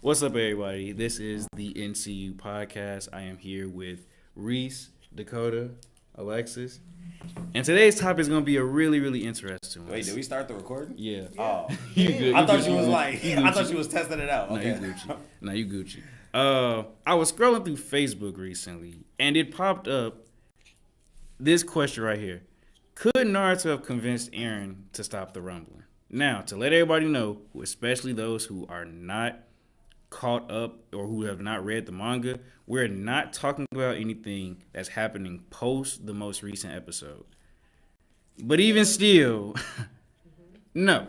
What's up, everybody? This is the NCU podcast. I am here with Reese, Dakota, Alexis, and today's topic is going to be a really interesting one. Wait, did we start the recording? Yeah. Oh, You good? I thought she was like, I thought she was testing it out. Okay. No, you Gucci. I was scrolling through Facebook recently, and it popped up this question right here: could Naruto have convinced Eren to stop the rumbling? Now, to let everybody know, especially those who are not caught up or who have not read the manga, we're not talking about anything that's happening post the most recent episode. But even still, no.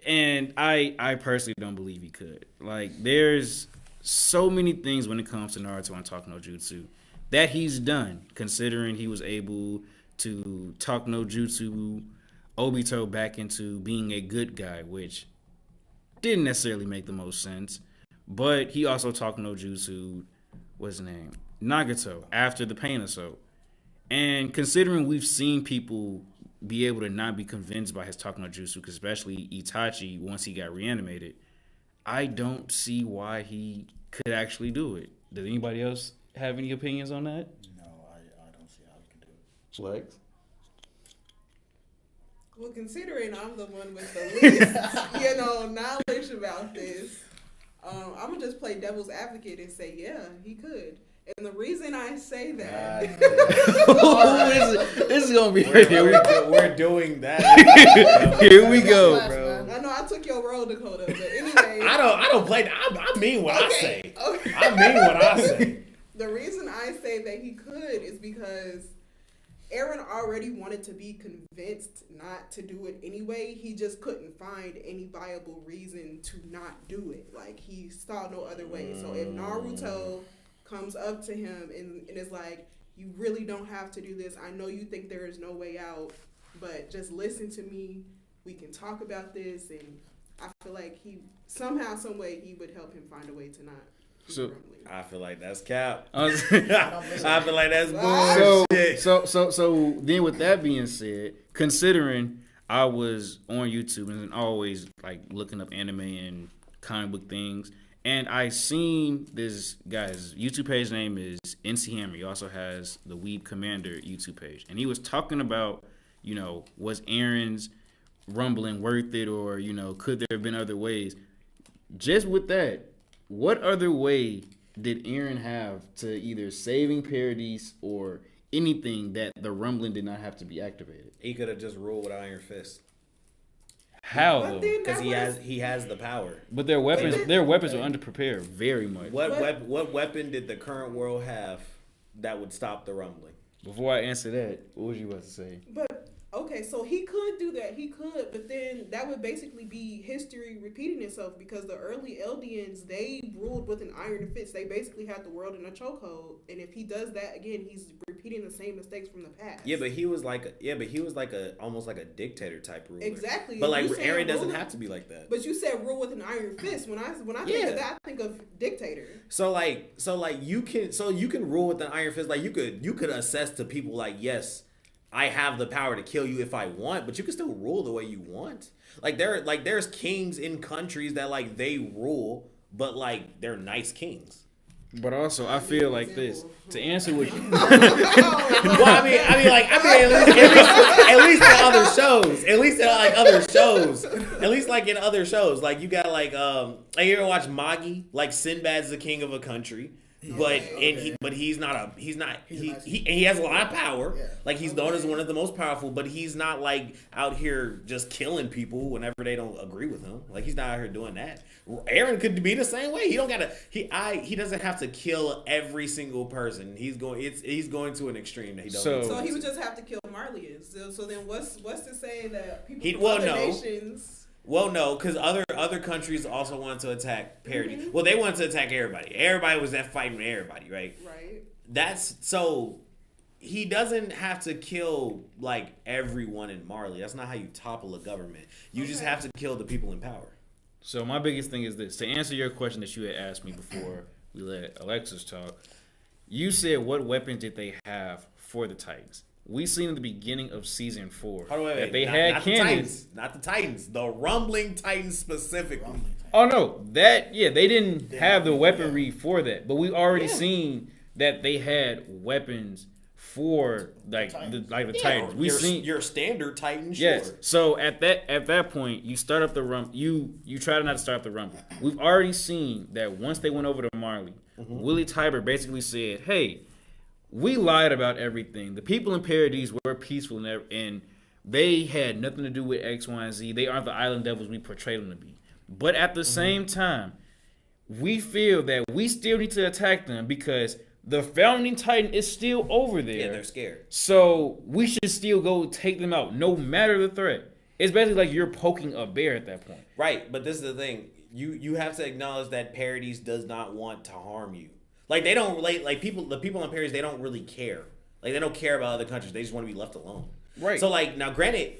And I personally don't believe he could. There's so many things when it comes to Naruto and Talk no Jutsu that he's done, considering he was able to talk no Jutsu Obito back into being a good guy, which didn't necessarily make the most sense. But he also talked no Jutsu, what's his name? Nagato, after the pain assault. And considering we've seen people be able to not be convinced by his talk no Jutsu, especially Itachi once he got reanimated, I don't see why he could actually do it. Does anybody else have any opinions on that? No, I don't see how he can do it. Flex? Well, considering I'm the one with the least, knowledge about this, I'm gonna just play devil's advocate and say, yeah, he could. And the reason I say that, this is gonna be we're doing that. Here we go, bro. I know I took your role, Dakota, but anyway, I don't play. I mean what I say. Okay. I mean what I say. The reason I say that he could is because Eren already wanted to be convinced not to do it anyway. He just couldn't find any viable reason to not do it. He saw no other way. So if Naruto comes up to him and is like, you really don't have to do this. I know you think there is no way out, but just listen to me. We can talk about this. And I feel like he, somehow, some way, he would help him find a way to not. So I feel like that's cap. I feel like that's bullshit. So then with that being said, considering I was on YouTube and always looking up anime and comic book things, and I seen this guy's YouTube page name is NC Hammer. He also has the Weeb Commander YouTube page, and he was talking about, was Eren's rumbling worth it, or could there have been other ways? Just with that, what other way did Eren have to either saving Paradise or anything that the rumbling did not have to be activated? He could have just ruled with Iron Fist. How though? Because he has the power. But their weapons are underprepared very much. What weapon did the current world have that would stop the rumbling? Before I answer that, what was you about to say? But okay, so he could do that. He could, but then that would basically be history repeating itself, because the early Eldians, they ruled with an iron fist. They basically had the world in a chokehold, and if he does that again, he's repeating the same mistakes from the past. Yeah, but he was almost like a dictator type ruler. Exactly. But Eren doesn't have to be like that. But you said rule with an iron fist. When I think of that, I think of dictator. So you can rule with an iron fist. You could assess to people yes, I have the power to kill you if I want, but you can still rule the way you want. There's kings in countries that they rule, but they're nice kings. But also, I feel like this to answer what you. Well, I mean, at least in other shows, at least in other shows, you got you ever watch Magi? Sinbad's the king of a country. But he has a lot of power. He's known as one of the most powerful, but he's not out here just killing people whenever they don't agree with him. He's not out here doing that. Eren could be the same way. He doesn't have to kill every single person. He's going to an extreme that he doesn't. So he would just have to kill Marlians. So then what's to say that people from other nations? Well, no, because other countries also wanted to attack Paradise. Mm-hmm. Well, they wanted to attack everybody. Everybody was fighting with everybody, right? Right. That's so. He doesn't have to kill everyone in Marley. That's not how you topple a government. You just have to kill the people in power. So my biggest thing is this: to answer your question that you had asked me before we let Alexis talk, you said what weapons did they have for the Titans? we seen in the beginning of season 4 Hold on, wait. that they not, had not Candace. The Titans, not the Titans. The Rumbling Titans specifically. Oh no, they didn't have the weaponry for that, but we already seen that they had weapons for the Titans. We seen your standard Titan. Yes. Sure. So at that point, you start up the rumble. You try to not to start up the rumble. We've already seen that once they went over to Marley, Willie Tiber basically said, "Hey, we lied about everything. The people in Paradise were peaceful and they had nothing to do with X, Y, and Z. They aren't the island devils we portrayed them to be. But at the same time, we feel that we still need to attack them because the founding Titan is still over there. Yeah, they're scared. So we should still go take them out, no matter the threat." It's basically like you're poking a bear at that point. Right, but this is the thing. You have to acknowledge that Paradise does not want to harm you. Like they don't relate. Like the people in Paradise, they don't really care. Like they don't care about other countries. They just want to be left alone. Right. So like now, granted,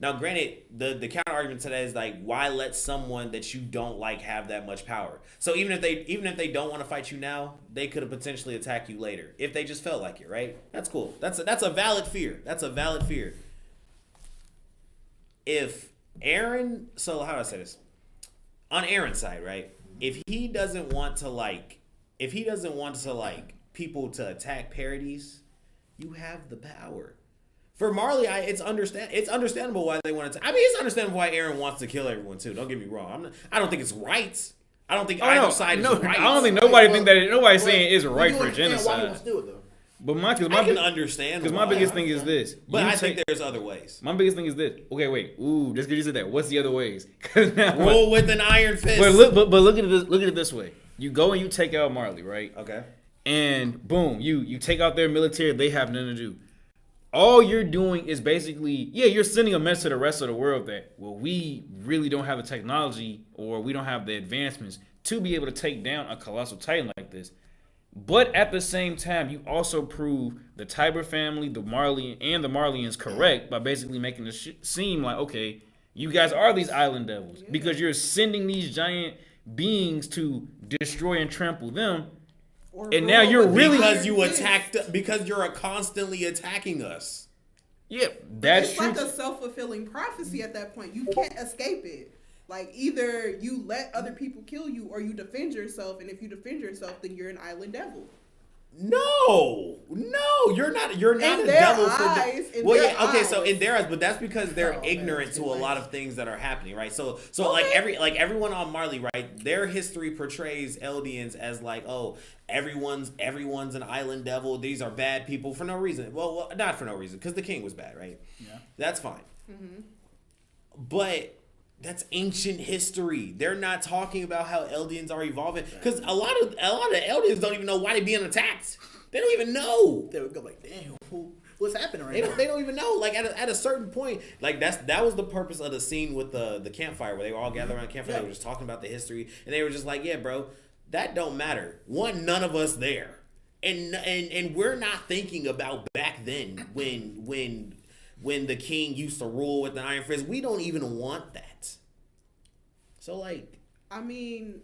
the counter argument to that is like, why let someone that you don't like have that much power? So even if they don't want to fight you now, they could have potentially attack you later if they just felt like it. Right? That's cool. That's a valid fear. That's a valid fear. If Eren, so how do I say this? On Eren's side, right? If he doesn't want people to attack Paradise, you have the power. For Marley, it's understandable why they want to. I mean, it's understandable why Eren wants to kill everyone too. Don't get me wrong. I don't think it's right. I don't think either side is right. I don't think nobody's saying it's right for genocide. Why he wants to do it though? But I can understand. Because my biggest thing is this. But I think there's other ways. My biggest thing is this. Okay, wait. Ooh, just because you said that. What's the other ways? Roll with an iron fist. But look at it. Look at it this way. You go and you take out Marley, right? Okay. And boom, you take out their military. They have nothing to do. All you're doing is basically, you're sending a message to the rest of the world that, well, we really don't have the technology or we don't have the advancements to be able to take down a colossal titan like this. But at the same time, you also prove the Tiber family, the Marleyans correct by basically making it seem like, okay, you guys are these island devils because you're sending these giant beings to destroy and trample them. And now you're really because you're constantly attacking us. Yeah, that's it's true. It's like a self-fulfilling prophecy at that point. You can't escape it. Like either you let other people kill you or you defend yourself, and if you defend yourself, then you're an island devil. No, you're not a devil so in their eyes, but that's because they're ignorant to a lot of things that are happening, right? So like everyone on Marley, right? Their history portrays Eldians as like, oh, everyone's an island devil. These are bad people for no reason. Well, not for no reason, because the king was bad, right? Yeah, that's fine. Mm-hmm. But that's ancient history. They're not talking about how Eldians are evolving because a lot of Eldians don't even know why they're being attacked. They don't even know. They would go like, "Damn, what's happening right now?" They don't even know. Like at a certain point, like that was the purpose of the scene with the campfire where they were all gathered around the campfire. Yeah. They were just talking about the history, and they were just like, "Yeah, bro, that don't matter. One, none of us there, and we're not thinking about back then when the king used to rule with the iron fist. We don't even want that." So, like, I mean,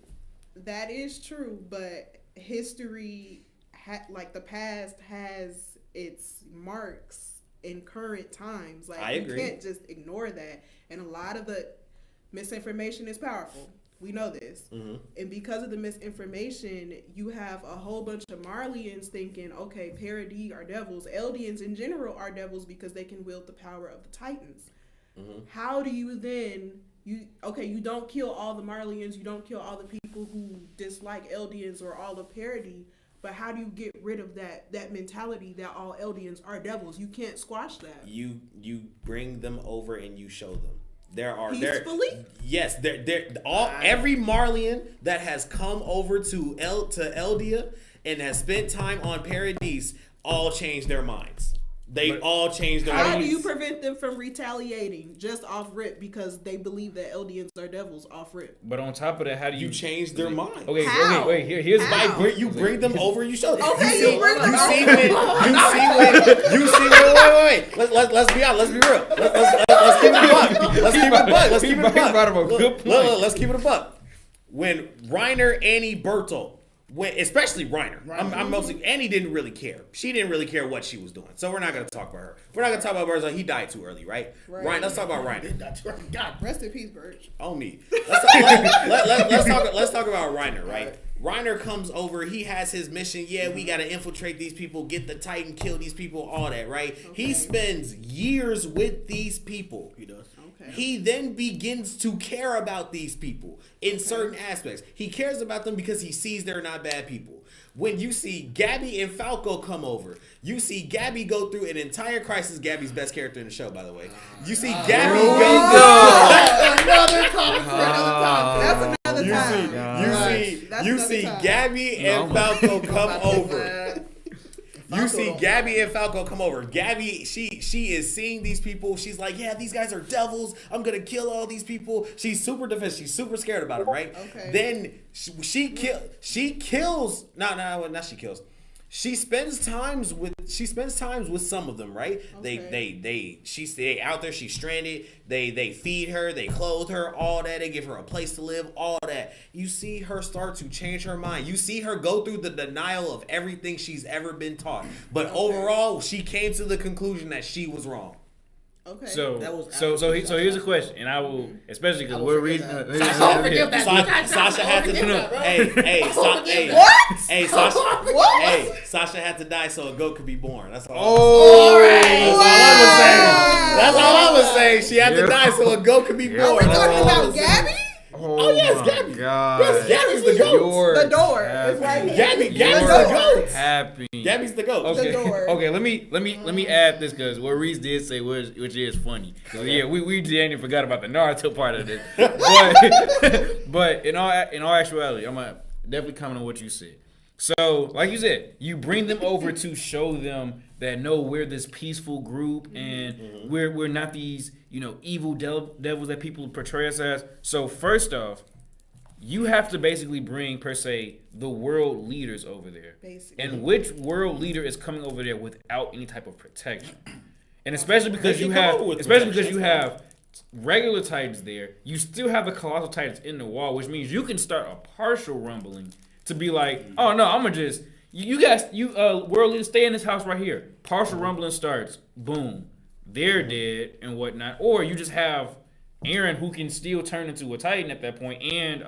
that is true, but history, like the past, has its marks in current times. Like, I agree. You can't just ignore that. And a lot of the misinformation is powerful. We know this. Mm-hmm. And because of the misinformation, you have a whole bunch of Marleyans thinking, okay, Paradis are devils. Eldians in general are devils because they can wield the power of the Titans. Mm-hmm. How do you then... You don't kill all the Marleyans, you don't kill all the people who dislike Eldians or all the Paradis, but how do you get rid of that mentality that all Eldians are devils? You can't squash that. You bring them over and you show them. Peacefully? Yes, every Marleyan that has come over to Eldia and has spent time on Paradise all changed their minds. All changed their minds. How do you prevent them from retaliating just off rip because they believe that Eldians are devils off rip? But on top of that, how do you change their mind? Okay, wait. Here's by you bring them over. You show them. Okay, you bring them over. You see when. Wait. Let's be honest. Let's be real. Let's keep it a buck. Let's keep it a buck. Let's keep it a buck. When Reiner, Annie, Bertel especially Reiner. I'm mostly, Annie didn't really care. She didn't really care what she was doing. So we're not gonna talk about her. We're not gonna talk about Birds. He died too early, right? Right. Let's talk about Reiner. God, rest in peace, Bird. On me. Let's talk about Reiner, right? Reiner comes over. He has his mission. Yeah, we gotta infiltrate these people, get the Titan, kill these people, all that, right? Okay. He spends years with these people. He does. Okay. He then begins to care about these people in certain aspects. He cares about them because he sees they're not bad people. When you see Gabby and Falco come over, you see Gabby go through an entire crisis. Gabby's best character in the show, by the way. You see Gabby go through another topic for another time. That's another time. You see Gabby and Falco come over. You see Gabby and Falco come over. Gabby, she is seeing these people. She's like, yeah, these guys are devils. I'm gonna kill all these people. She's super defensive. She's super scared about them, right? Okay. Then she kills. Not she kills. She spends times with some of them, right? Okay. She's out there, she's stranded. They feed her, they clothe her, all that. They give her a place to live, all that. You see her start to change her mind. You see her go through the denial of everything she's ever been taught. But overall, she came to the conclusion that she was wrong. Okay. So here's a question, and I will, especially because we're reading. Sasha had to. Sasha had to die so a goat could be born. That's all. That's all I was saying. She had to die so a goat could be born. Are we talking about Gabby? Oh yes, Gabby. God. Yes, Gabby's the goat. The door is right here. Gabby's the goat. Happy. Gabby's the goat. Okay. The door. Okay. Let me add this because what Reese did say which is funny. So yeah, we didn't forgot about the Naruto part of this. But in all actuality, I'm gonna definitely comment on what you said. So, like you said, you bring them over to show them that no, we're this peaceful group and we're not these, evil devils that people portray us as. So first off, you have to basically bring, per se, the world leaders over there. Basically. And which world leader is coming over there without any type of protection? And especially because you have regular Titans there, you still have the Colossal Titans in the wall, which means you can start a partial rumbling to be like, oh no, I'm gonna just you guys, world leaders, stay in this house right here. Partial rumbling starts, boom, they're dead and whatnot. Or you just have Eren, who can still turn into a Titan at that point, and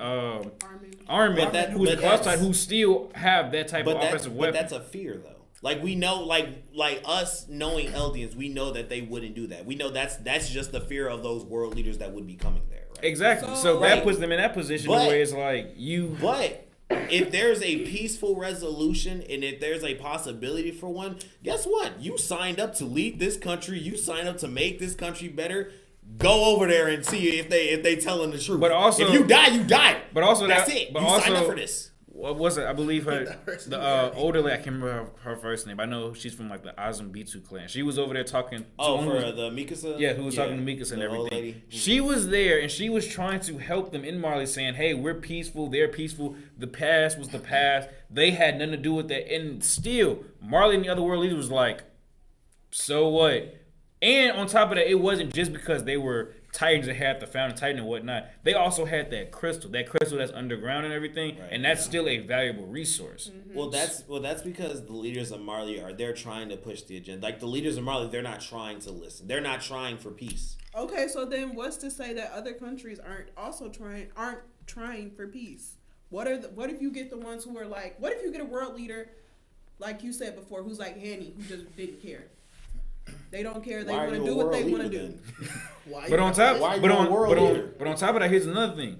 Armin, who's a Colossal Titan, who still have that type of offensive weapon. But that's a fear, though. Like we know, like us knowing Eldians, we know that they wouldn't do that. We know that's just the fear of those world leaders that would be coming there. Right? Exactly. So that puts them in that position where it's like you. But if there's a peaceful resolution and if there's a possibility for one, guess what? You signed up to lead this country. You signed up to make this country better. Go over there and see if they telling the truth. But also, if you die, you die. But also that's it. You signed up for this. What was it? I believe the older lady, I can't remember her first name. I know she's from like the Azumbitu clan. She was over there talking to the Mikasa? Yeah, who was talking to Mikasa and everything. She was there and she was trying to help them in Marley, saying, hey, we're peaceful, they're peaceful. The past was the past. They had nothing to do with that. And still, Marley and the other world leaders was like, so what? And on top of that, it wasn't just because they were Titans that had the founding Titan and whatnot. They also had that crystal that's underground and everything, right, and that's still a valuable resource. Mm-hmm. Well, that's because the leaders of Marley they're trying to push the agenda. Like the leaders of Marley, they're not trying to listen. They're not trying for peace. Okay, so then what's to say that other countries aren't trying for peace? What if you get the ones who are like? What if you get a world leader, like you said before, who's like Hanny, who just didn't care? They don't care. They want to do what they want to do. But on top of that, here's another thing.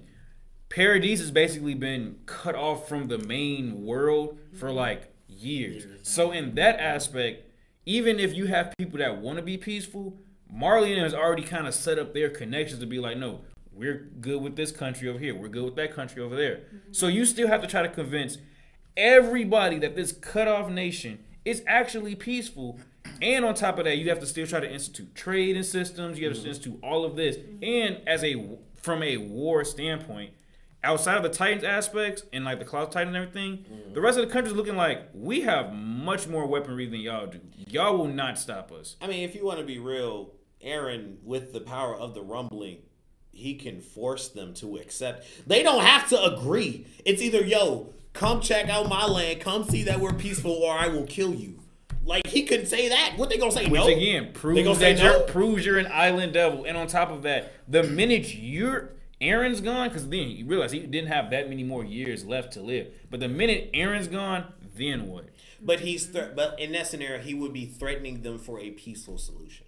Paradise has basically been cut off from the main world for like years. So in that aspect, even if you have people that want to be peaceful, Marley has already kind of set up their connections to be like, no, we're good with this country over here. We're good with that country over there. Mm-hmm. So you still have to try to convince everybody that this cut off nation is actually peaceful. And on top of that, you have to still try to institute trading systems. You have to institute all of this. And from a war standpoint, outside of the Titans aspects and like the Cloud Titan and everything, the rest of the country is looking like we have much more weaponry than y'all do. Y'all will not stop us. I mean, if you want to be real, Eren, with the power of the rumbling, he can force them to accept. They don't have to agree. It's either, yo, come check out my land, come see that we're peaceful, or I will kill you. Like, he couldn't say that. What they gonna say? Which no? again proves you're an island devil. And on top of that, the minute Eren's gone, because then you realize he didn't have that many more years left to live. But the minute Eren's gone, then what? But but in that scenario, he would be threatening them for a peaceful solution.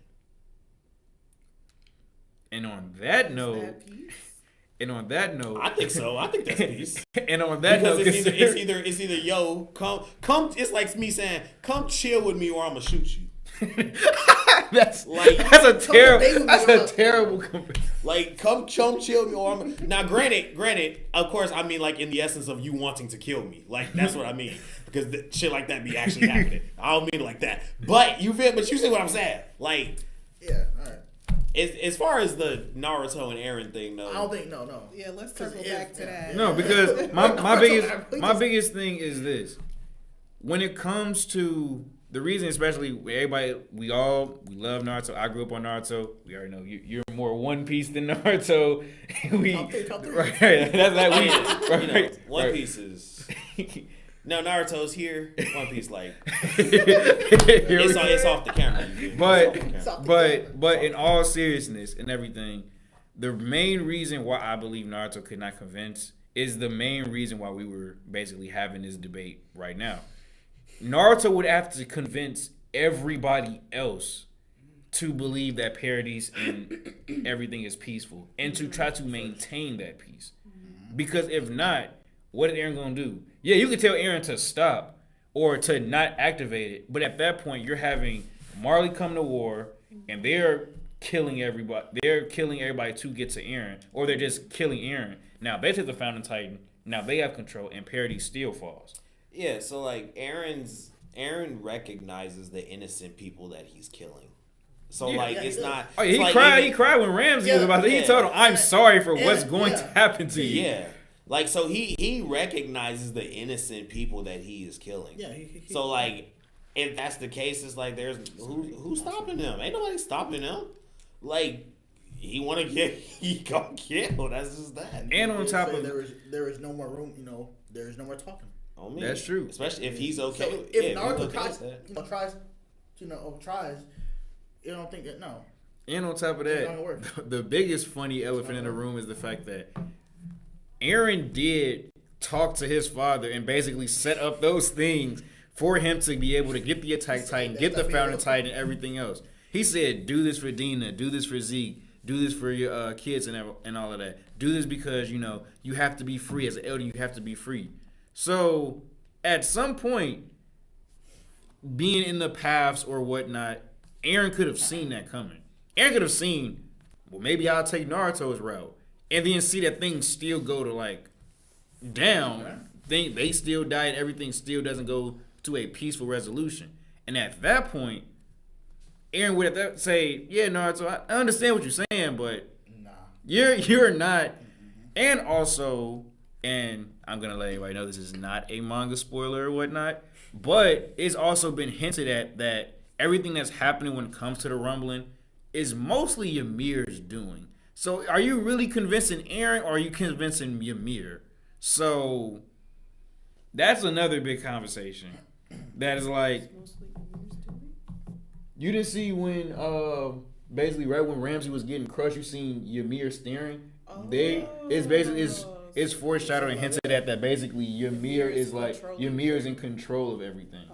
And on that note, I think so. I think that's peace. And on that note, it's either yo, come. It's like me saying, come chill with me, or I'm gonna shoot you. that's a terrible comparison. Like, come chill with me, or I'm now. Granted, of course, I mean like in the essence of you wanting to kill me. Like that's what I mean, because shit like that be actually happening. I don't mean it like that, but you see what I'm saying? Like, yeah, all right. As far as the Naruto and Eren thing, though, I don't think no. Yeah, let's circle back to that. No, because my biggest thing is this: when it comes to the reason, especially everybody, we love Naruto. I grew up on Naruto. We already know you're more One Piece than Naruto. Top three. Right, that's that we. Right, One Piece is. No, Naruto's here. One Piece, like it's off the camera. But in all seriousness and everything, the main reason why I believe Naruto could not convince is the main reason why we were basically having this debate right now. Naruto would have to convince everybody else to believe that Paradise and everything is peaceful and to try to maintain that peace. Because if not, what is Eren gonna do? Yeah, you can tell Eren to stop or to not activate it, but at that point, you're having Marley come to war, and they're killing everybody. They're killing everybody to get to Eren, or they're just killing Eren. Now they took the Fountain Titan. Now they have control, and Paradise still falls. Yeah, so like Eren recognizes the innocent people that he's killing. So it's not. Oh, yeah, he cried when Ramsey was about to. He told him, "I'm sorry for what's going to happen to you." Yeah. Like, so he recognizes the innocent people that he is killing. Yeah. So like, if that's the case, it's like who's stopping him? Ain't nobody stopping him. Like, he want to get, he gonna kill. That's just that. And on top of there is no more room. There is no more talking. On me. That's true. Especially if he's okay. So if Naruto tries, you don't think that no. And on top of that, the biggest funny elephant in the room is the fact that Eren did talk to his father and basically set up those things for him to be able to get the Attack Titan, get the Fountain Titan, and everything else. He said, do this for Dina, do this for Zeke, do this for your kids and all of that. Do this because, you have to be free. As an elder, you have to be free. So, at some point, being in the paths or whatnot, Eren could have seen that coming. Eren could have seen, well, maybe I'll take Naruto's route. And then see that things still go to down. They still die and everything still doesn't go to a peaceful resolution. And at that point, Eren would have to say, "Yeah, Naruto, I understand what you're saying, but you're not." And also, and I'm gonna let everybody know this is not a manga spoiler or whatnot, but it's also been hinted at that everything that's happening when it comes to the rumbling is mostly Ymir's doing. So are you really convincing Eren or are you convincing Ymir? So that's another big conversation. That is like, you didn't see when basically right when Ramsey was getting crushed, you seen Ymir staring. It's foreshadowing hinted at that basically Ymir is in control of everything.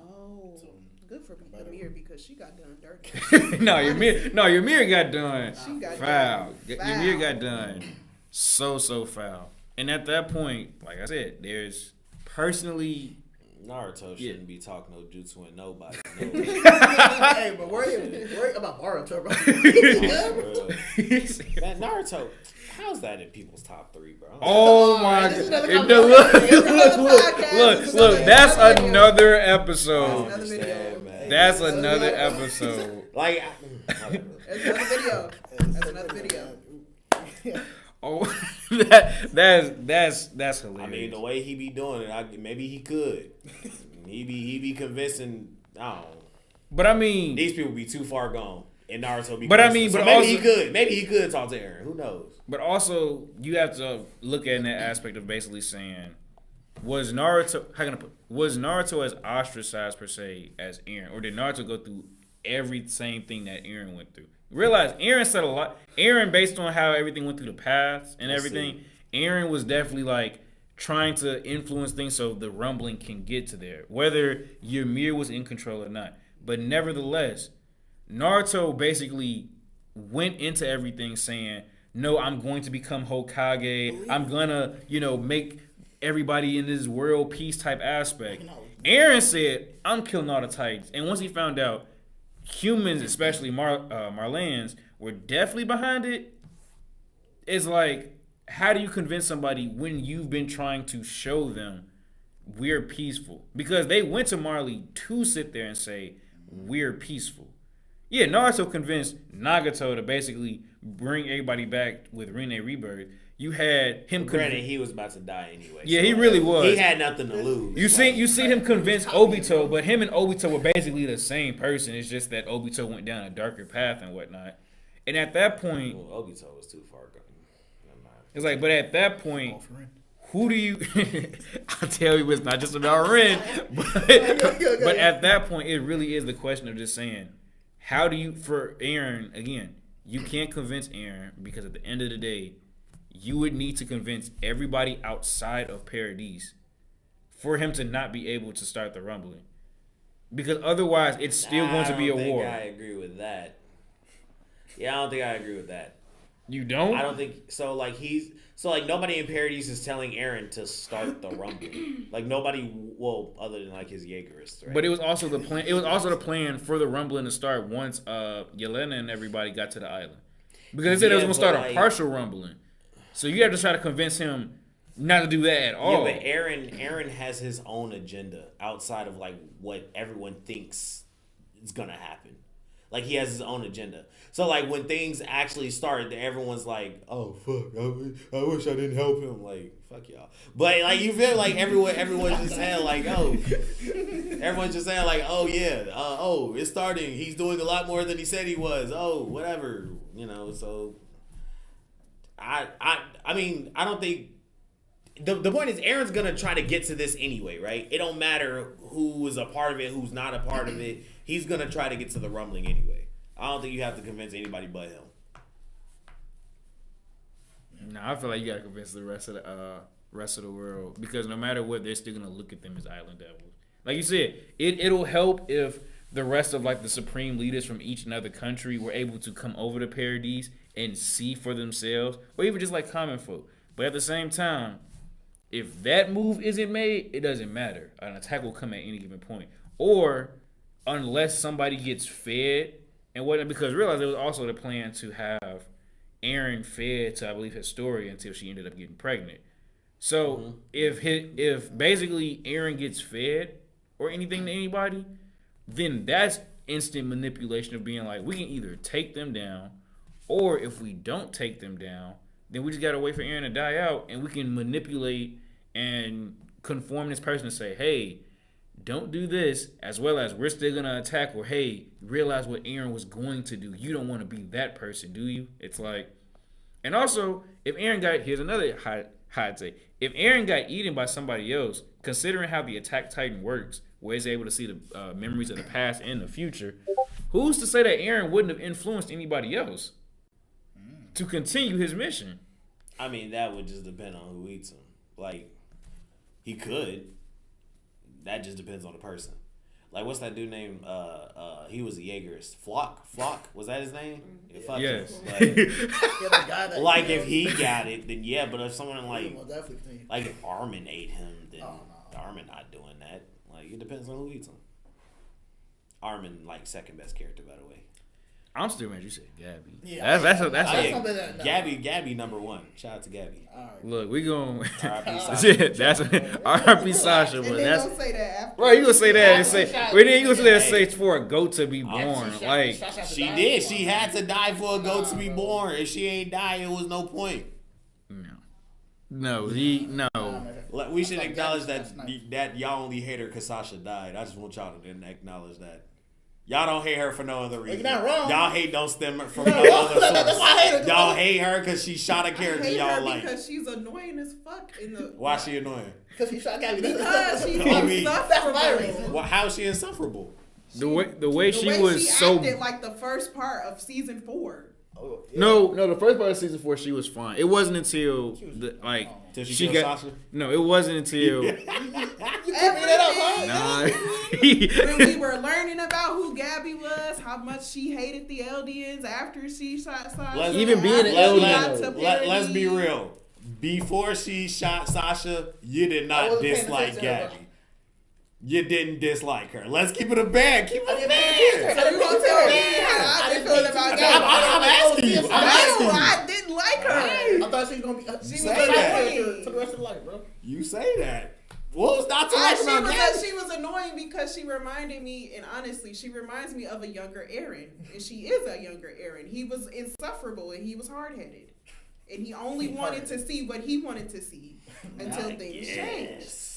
Good for Ymir because she got done dirty. Ymir got done She got foul. done Ymir got done so foul. And at that point, like I said, there's personally Naruto shouldn't be talking no jutsu and nobody. Hey, but worry about Naruto, bro. Man, Naruto, how's that in people's top 3, bro? Oh my god! Look! That's another episode. That's another episode. Like, that's another video. Oh, that's hilarious. I mean, the way he be doing it, maybe he could. He be convincing. I don't know. But I mean, these people be too far gone. And Naruto becomes. But I mean, but maybe also, maybe he could talk to Eren. Who knows? But also, you have to look at that aspect of basically saying, was Naruto as ostracized per se as Eren, or did Naruto go through every same thing that Eren went through? Realize Eren said a lot. Eren, based on how everything went through the paths and everything, Eren was definitely like trying to influence things so the rumbling can get to there, whether Ymir was in control or not. But nevertheless, Naruto basically went into everything saying, no, I'm going to become Hokage. I'm gonna, make everybody in this world peace type aspect. Eren said, I'm killing all the Titans. And once he found out humans, especially Marleyans, were definitely behind it, it's like, how do you convince somebody when you've been trying to show them we're peaceful? Because they went to Marley to sit there and say, we're peaceful. Yeah, Naruto convinced Nagato to basically bring everybody back with Rinne Rebirth. You had him. Granted, he was about to die anyway. Yeah, so he really was. He had nothing to lose. You see him convince Obito, but him and Obito were basically the same person. It's just that Obito went down a darker path and whatnot. And at that point, Obito was too far gone. It's like, but at that point, who do you? I'll tell you, it's not just about Ren, but at that point, it really is the question of just saying, how do you, for Eren, again, you can't convince Eren because at the end of the day, you would need to convince everybody outside of Paradise for him to not be able to start the rumbling. Because otherwise, it's still going to be a war. I agree with that. Yeah, I don't think I agree with that. You don't? I don't think so. Like nobody in Paradise is telling Eren to start the rumble. Like nobody, other than like his Jaegerists, right? But it was also the plan. It was also the plan for the rumbling to start once Yelena and everybody got to the island, because they said it was gonna start a partial rumbling. So you have to try to convince him not to do that at all. Yeah, but Eren has his own agenda outside of like what everyone thinks is gonna happen. Like he has his own agenda. So like when things actually start, everyone's like, "Oh fuck, I wish I didn't help him." Like fuck y'all. But like you feel like everyone's just saying like, "Oh," everyone's just saying like, "Oh yeah, it's starting. He's doing a lot more than he said he was. Oh whatever, So I mean I don't think. The point is, Eren's gonna try to get to this anyway, right? It don't matter who is a part of it, who's not a part of it. He's gonna try to get to the rumbling anyway. I don't think you have to convince anybody but him. No, I feel like you gotta convince the rest of the world, because no matter what, they're still gonna look at them as island devils. Like you said, it'll help if the rest of like the supreme leaders from each and other country were able to come over to Paradise and see for themselves, or even just like common folk. But at the same time, if that move isn't made, it doesn't matter. An attack will come at any given point. Or unless somebody gets fed and whatnot, because realize there was also the plan to have Eren fed to, I believe, Historia until she ended up getting pregnant. So if basically Eren gets fed or anything to anybody, then that's instant manipulation of being like, we can either take them down, or if we don't take them down, then we just gotta wait for Eren to die out, and we can manipulate and conform this person to say, hey, don't do this, as well as we're still gonna attack, or hey, realize what Eren was going to do. You don't want to be that person, do you? It's like, and also, if Eren here's another hot take. If Eren got eaten by somebody else, considering how the Attack Titan works, where he's able to see the memories of the past and the future, who's to say that Eren wouldn't have influenced anybody else to continue his mission? I mean, that would just depend on who eats him. Like, he could. That just depends on the person. Like, what's that dude named? He was a Jaegerist. Flock, was that his name? Yes. Like if he got it, then yeah. But if someone like if Armin ate him, then Armin not doing that. Like, it depends on who eats him. Armin, like, second best character, by the way. I'm still mad you said Gabby. Yeah, That's Gabby number one. Shout out to Gabby. Right. Look, we going R.I.P. Sasha. that's R.I.P. Sasha, but and that's gonna say that after. right. You gonna say that and say, well, then you gonna say that say for a goat to be born. Like She did. She had to die for a goat to be born. If she ain't die, it was no point. no. We should acknowledge that y'all only hate her because Sasha died. I just want y'all to acknowledge that. Y'all don't hate her for no other reason. You're not wrong. Y'all hate don't stem from no other That's why I hate source. her. Y'all hate her because she shot a I character hate y'all her like. because she's annoying as fuck in the. Why she annoying? Because she shot Gabby. Because she's I mean, that's my reason. insufferable. Well, how is she insufferable? The way she was she so acted like the first part of season 4. Oh, yeah. no, the first part of season 4 she was fine. It wasn't until Till she killed got Sasha? no. It wasn't until You keeping it up, huh? nah. When we were learning about who Gabby was, how much she hated the Eldians after she shot Sasha. Even being an after she Eldian, got to Let's be Paradis. real. Before she shot Sasha, you did I not wasn't paying dislike attention, Gabby. You didn't dislike her. Let's keep it a band. Keep it a I band. So you gonna tell me how I didn't feel about Gabby? I'm asking you. I'm asking No, you. I didn't like her. I thought she was gonna be. She was Say gonna that. be for the rest of the life, bro. You say that. What was not to like She about Gabby? she was annoying because she reminded me, and honestly, she reminds me of a younger Eren, and she is a younger Eren. He was insufferable and he was hard headed, and he only wanted to see what he wanted to see until things changed.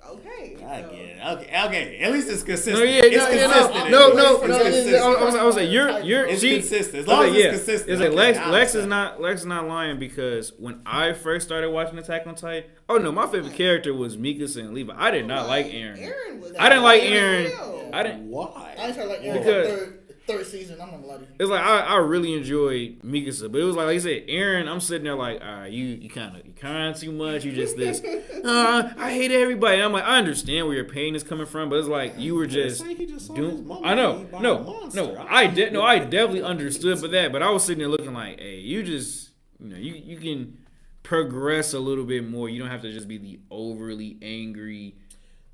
Okay, I so. get it. Okay. At least it's consistent. No, yeah, it's no, consistent. no. It's consistent. I was like, you're It's she, consistent. As I was long as like, it's consistent. It's like Okay, I Lex is understand. not lying because when I first started watching Attack on Titan, oh no, my favorite character was Mikasa and Levi. I did not like Eren. Was I didn't like Eren. Eren. I didn't. Why? I started like Because- third season. I'm not gonna lie to you. It's like I really enjoyed Mikasa, but it was like you said, Eren. I'm sitting there like, all right, you kind too much. You just this. I hate everybody. And I'm like, I understand where your pain is coming from, but it's like you were just Say he just saw his doing. mama I know, eaten by a no, monster. I definitely understood for that, but I was sitting there looking like, hey, you just, you can progress a little bit more. You don't have to just be the overly angry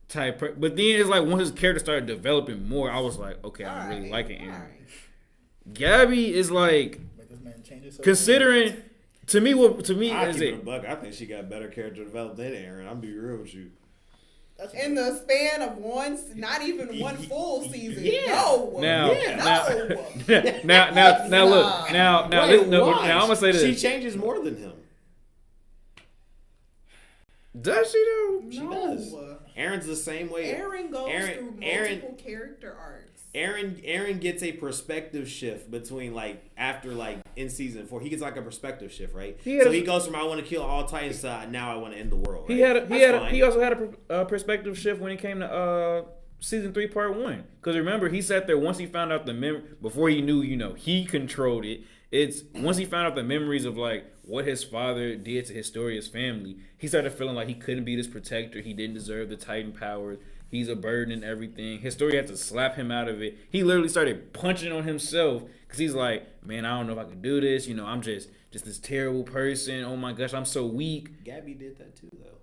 type. But then it's like once his character started developing more, I was like, okay, I'm really liking Eren. Alright. Gabby is like Make this man change his considering to me I is keep it a it buck. I think she got better character development than Eren. I'm be real with you. That's In the span of not even one full season. Yeah. No. now No. now look now Wait, now why? I'm gonna say this. She changes more than him. Does she though? She does. Eren's the same way. Eren goes through Eren- multiple character arcs. Eren gets a perspective shift between after in season 4 he gets like a perspective shift, right? He had So a- he goes from I want to kill all Titans to now I want to end the world. He right? had That's fine. he also had a perspective shift when it came to season 3 part 1 because remember he sat there once he found out before he knew he controlled it. It's once he found out the memories of what his father did to Historia's family, he started feeling like he couldn't be this protector. He didn't deserve the Titan powers. He's a burden and everything. Historia had to slap him out of it. He literally started punching on himself because he's like, man, I don't know if I can do this. I'm just this terrible person. Oh my gosh, I'm so weak. Gabby did that too though.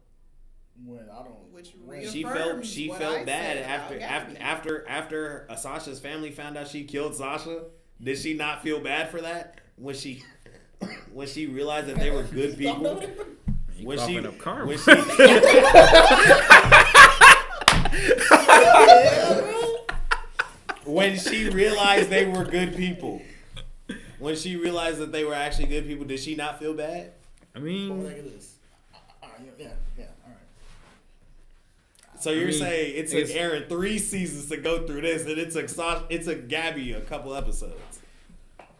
when I don't. Which She reaffirms felt what I bad said about Gabby. after Sasha's family found out she killed Sasha. Did she not feel bad for that when she realized that they were good people? He When coughing up karma. When she realized they were good people. When she realized that they were actually good people, did she not feel bad? I mean, Look at this. Yeah, all right. So you're mean, saying it took it's- Eren 3 seasons to go through this, and it took Gabby a couple episodes.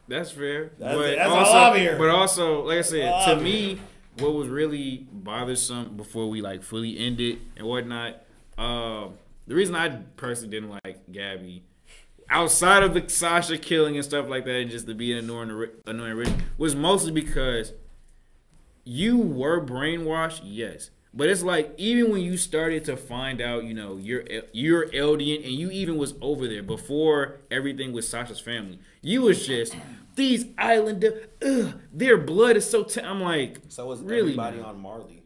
that's fair. That's all I'm hearing. But also, like I said, All to I'm me, what was really bothersome before we fully ended and whatnot, the reason I personally didn't like Gabby, outside of the Sasha killing and stuff like that, and just to be an annoying rich, was mostly because you were brainwashed, yes. But it's like even when you started to find out, you're Eldian, and you even was over there before everything with Sasha's family. You was just these islander, their blood is so. I'm like, So was really, everybody man? on Marley.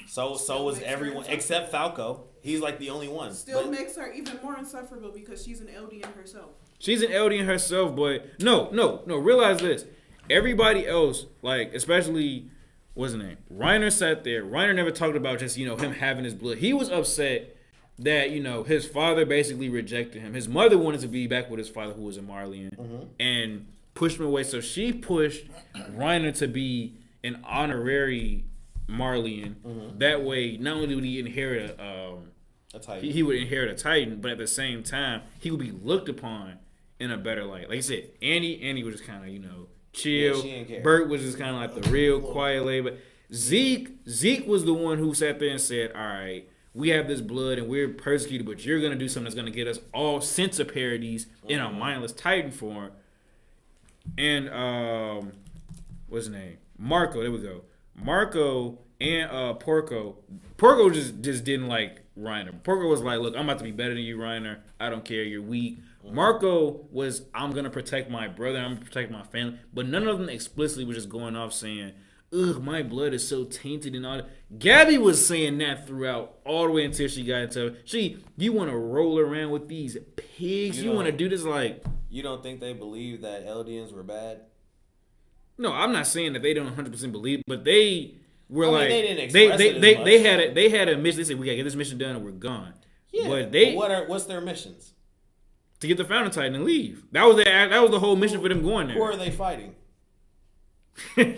So was everyone except Falco. He's the only one. Still But- makes her even more insufferable because she's an Eldian herself. She's an Eldian herself, but no. Realize this: everybody else, especially. What's his name? Reiner sat there. Reiner never talked about just, him having his blood. He was upset that, his father basically rejected him. His mother wanted to be back with his father, who was a Marleyan, and pushed him away. So she pushed Reiner to be an honorary Marleyan. That way, not only would he inherit he would inherit a Titan, but at the same time, he would be looked upon in a better light. Like I said, Annie was just kind of, chill. She didn't care. Bert was just kind of like the real quiet lady. But Zeke was the one who sat there and said, all right, we have this blood and we're persecuted, but you're going to do something that's going to get us all centiparities in a mindless Titan form. And, what's his name? Marco, there we go. Marco and Porco just didn't like Reiner. Porco was like, look, I'm about to be better than you, Reiner. I don't care, you're weak. Marco was, I'm going to protect my brother, I'm going to protect my family. But none of them explicitly was just going off saying, ugh, my blood is so tainted and all that. Gabby was saying that throughout all the way until she got into you want to roll around with these pigs? You want to do this like... You don't think they believe that Eldians were bad? No, I'm not saying that they don't 100% believe, but they were they didn't express they had a mission. They said we gotta get this mission done and we're gone. Yeah. But what's their missions? To get the Fountain Titan and leave. That was the whole mission for them going there. Who are they fighting? who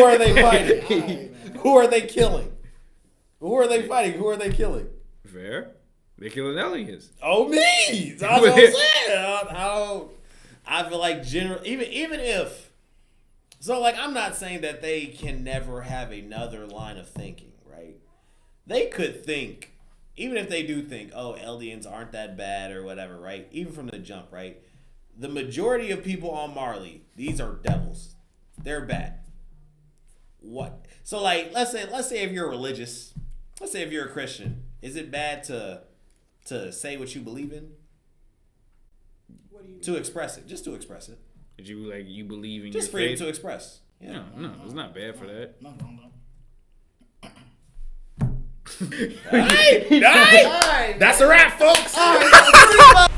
are they fighting? Who are they killing? Who are they fighting? Who are they killing? Fair. They're killing aliens. Oh me! That's what I'm saying. I feel like even if I'm not saying that they can never have another line of thinking, right? They could think, even if they do think, oh, Eldians aren't that bad or whatever, right? Even from the jump, right? The majority of people on Marley, these are devils. They're bad. What? So like, let's say if you're religious, let's say if you're a Christian, is it bad to say what you believe in? What do you to express it, just to express it. Did you believe in just your freedom faith? to express? Yeah. No, it's not bad for that. Nothing wrong though. All right. That's a wrap, folks. All right,